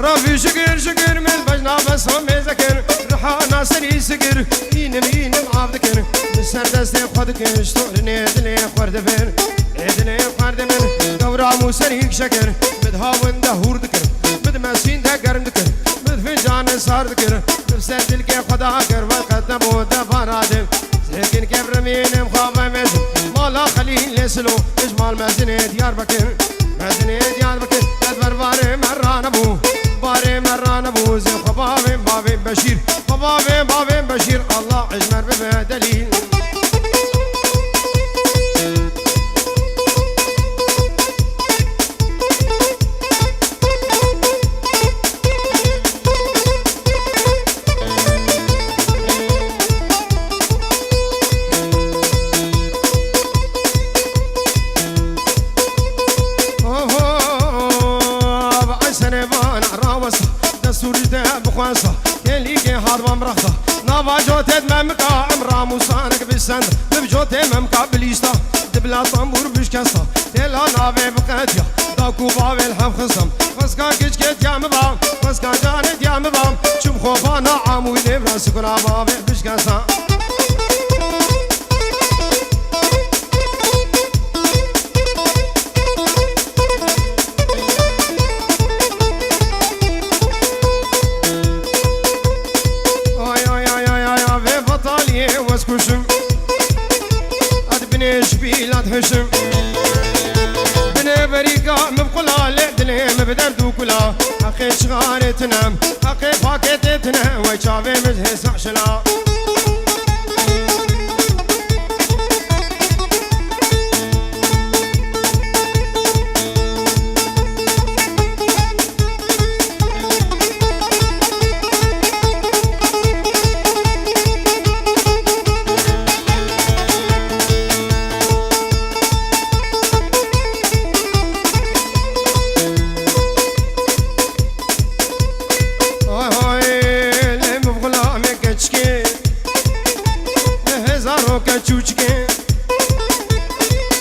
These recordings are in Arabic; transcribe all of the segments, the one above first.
رافي شكر شكر من بجنا بس هم ذكر رحا ناصري سكر ينم عبدكر بسر دستي خدك شتورني دلي خورد فين دلي خورد من دورا موسريك شكر بدهاون دهور دكر بد مسين ده گرم دكر بد فنجان سار دكر بسر دل کے خدا کر وقت نبو دفارادم لكن كبر مين مخافة مزن مالا خليل لسلو اجمال مزن ديار بكر مزن ديار بكر ادبر باري مران ابو باري مران ابو زين خبابين بابين بشير خبابين بابين بشير الله اجمر ببدليل بخوانسا يلي كي حرب مرخصة نافا جوتت ممكا امرا موسانك بالسند بجوتت ممكا بليستا دبلا طنبور بشكستا تلا نافي بقاتيا داكو بابي الحب خصم فسكا كشكت يا مبام فسكا جانت يا مبام شوف خوفانا عامو يدي براسكنا بابي بشكستا واسكوشم ادبني شبيلات هشم بني بريكا مبقلا لعدلي مبدردو كلا حقي شغالي تنام حقي فاكيتي تنام ويشافي مجهز عشلا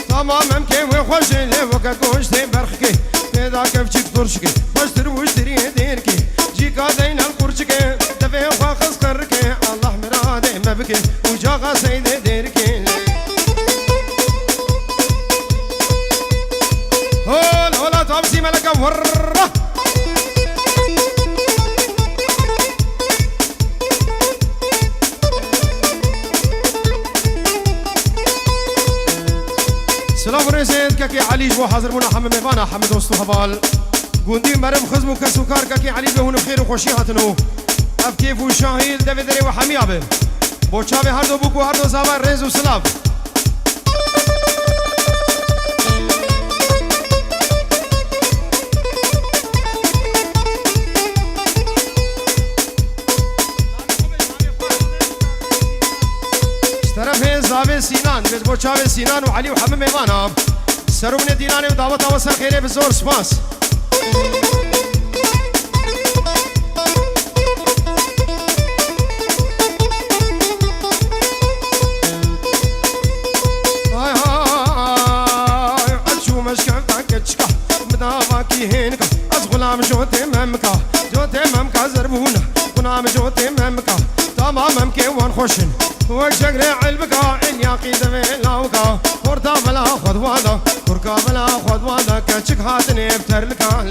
تمام كي وخوش لي وكا كوش تي برخكي تدا كيف تشك ترشكي واشتر واشتري ديركي جيكا دين القرشكي دفي وخاخص قركي الله مرادي ما بكي وجاغا سيدي ديركي هولا هولا تابسي ملكا ورّا سلام رزيد كاكي علي جو حاضر منا حمد ميفانا حمد وسطو هبال قوندي مرم خزمو كسوكار كاكي علي بهون بخير وخوشي هاتنو اف كيف وشاهيل دفدري وحميابه بوچاوي هر دو بوكو هر دو زاوار رز و سلاف طرف زاوية سينان بس بوچاوي سينان وعلي وحمد ميمانا سرو من ديناني ودعوة وسر خيري بزور سپاس هاي هاي عشو مشكا كتشكا مدافاكي هينكا از غلام جوتي ممكا زربونا غلام جوتي ممكا تمام ممكن ونخشن وشجري علبكا إن يقيد في لاوكا خورتا بلا خدوادا خوركا بلا خدوادا كتشك هاتني بترلكا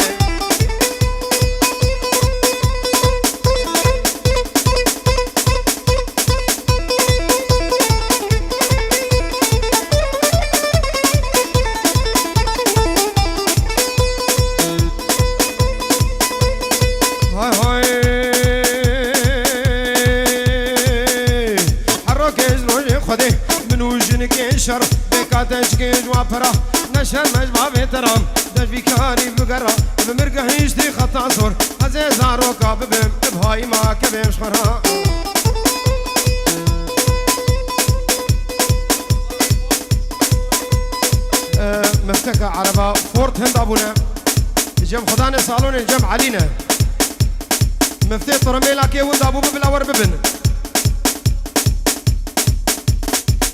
شرف بكاتش كيج وافرا نشر مجمع بيترام دش بكاري بقرا بمرقه هيشتي خطا صور عزيز عروكا ببم بهاي ما كبيم شخرا مفتكة عربة فورت هند ابونا جم خداني صالون جم علينا مفتي طرميلا كي وند ابو ببلا ور ببن